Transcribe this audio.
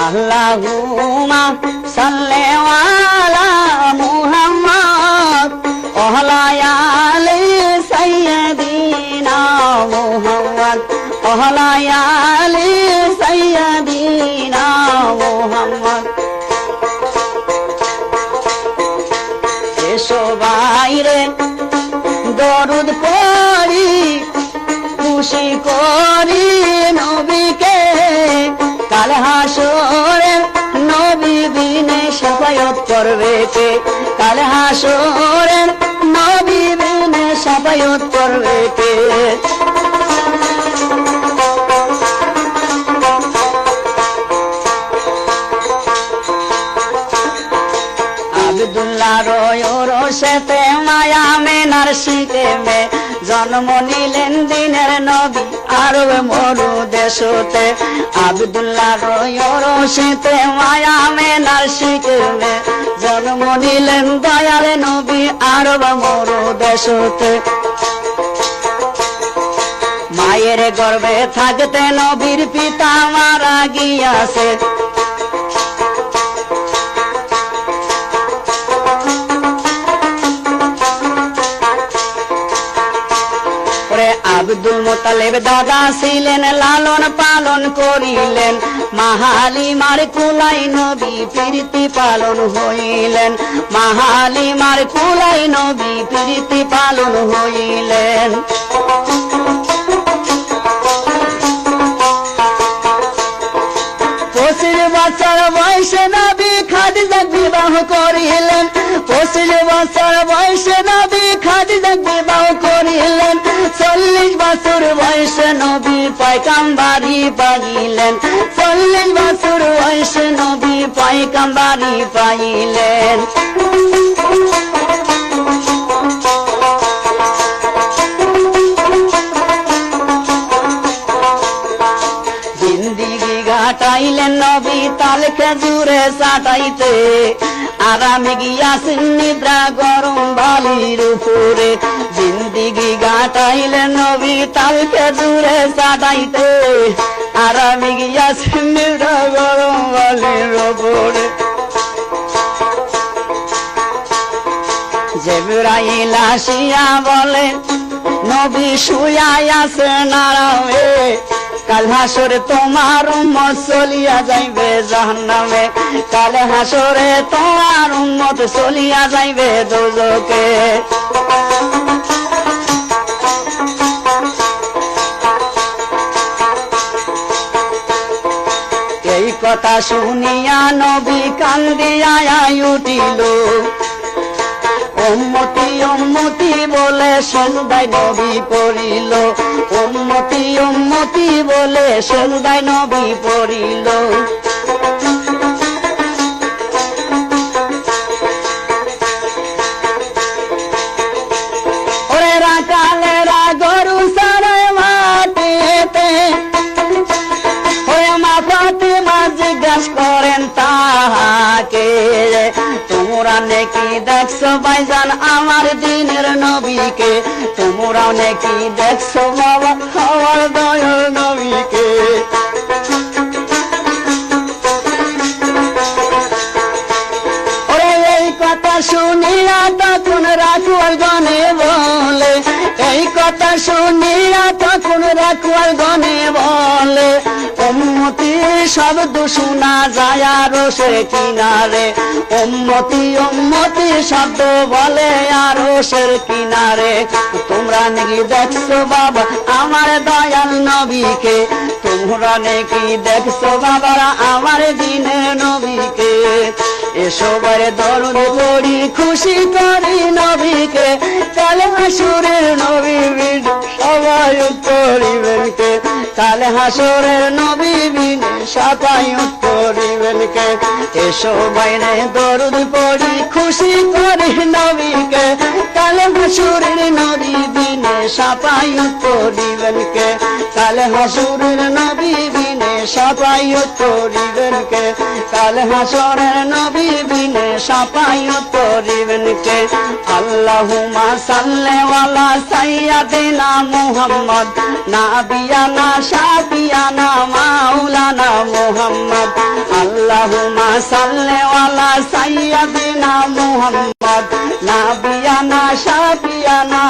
আল্লাহুম্মা সাল্লি আলা মুহাম্মদ ওয়া আলি সাইয়্যিদিনা মুহাম্মদ ওয়া আলি সাইয়্যিদিনা মুহাম্মদ। এসো বাইরে দরুদ পড়ি খুশি করি নবীকে, কাল হাসরে নবী বিনে শাফায়াত করবে কে, কাল হাসরে নবী বিনে শাফায়াত করবে কে। আব্দুল্লাহ রোশেতে মায়া মেনার শীতে মে জন্ম নিলেন দিনের নবী আরব মরু দেশতে। আব্দুল্লাহ রোশেতে মায়া মেনার শীতে মে জন্ম নিলেন দয়াল নবী আরব মরু দেশতে। মায়ের গর্ভে থাকতে নবীর পিতা মারা গিয়াছে, আব্দুল মুত্তালিব দাদা ছিলেন লালন পালন করিলেন, মাহালিমার কুলাই নবী প্রীতি পালন হইলেন, মাহালিমার কুলাই নবী প্রীতি পালন হইলেন। 25 বছর বয়সে নবী খাদিজা বিবাহ করিলেন, 25 বছর বয়সে নবী খাদিজা বিবাহ করিলেন, 40 বছর বয়সে নবী পয়গম্বরি পাইলেন, 40 বছর বয়সে নবী পয়গম্বরি পাইলেন। জিন্দিগি কাটাইলেন নবী তাল খেজুরে চাটাইতে, আরামে গিয়াছেন নিদ্রা গরম বালির উপরে। জিন্দিগি কাটাইলেন নবী তাল খেজুরে চাটাইতে, আরামে গিয়াছেন নিদ্রা গরম বালির উপরে। জিবরাইল আসিয়া বলে নবী শুয়া আছেন আরামে, কাল হাসরে তোমার উম্মত চলিয়া যাইবে জাহান্নামে, কাল হাসরে তোমার উম্মত চলিয়া যাইবে দোজখে। এই কথা শুনিয়া নবী কান্দিয়া উঠিল, উম্মতি উম্মতি বলে সেজদায় নবী পড়িল, উম্মতি উম্মতি বলে সেজদায় নবী পড়িল। ওরে রাখালেরা গরু সারে মাটিতে, ওরে মা ফাতিমা জিজ্ঞাস করেন তাহাকে, তোমরা নাকি দেখছো ভাইজান আমার দিনের নবীকে, তোমরা নাকি দেখছো বাবা আমার দয়াল নবীকে। ওরে এই কথা শুনিয়া তখন রাখুয়াল গনে বলে, এই কথা শুনিয়া তখন রাখুয়াল গনে বলে, উম্মতি শব্দ শোনা যায় আরশের কিনারে, উম্মতি উম্মতি শব্দ বলে আরশের কিনারে। তোমরা নাকি দেখছো বাবা আমার দয়াল নবীকে, তোমরা নাকি দেখছো বাবা আমার দিনের নবীকে। এসো বারে দরুদ পড়ি খুশি করি নবীকে, কাল হাসরের নবী বিন সবাই করিবেন কে, কাল হাসরের নবী বিন সবাই করিবেন কে। এসো বাইরে দরুদ পড়ি খুশি করি নবীকে, কাল হাসরের নবী বিন সবাই করিবেন কে। কাল হাসুরের নবী বিনে সাফায়াত করিবেন কে কাল হাসরের নবী বিনে সাফায়াত করিবেন কে আল্লাহুম্মা সাল্লি আলা সাইয়্যিদিনা মুহাম্মদ নাবিয়ানা শাফিয়ানা মাওলানা মুহাম্মদ আল্লাহুম্মা সাল্লি আলা সাইয়্যিদিনা মুহাম্মদ নাবিয়ানা শাফিয়ানা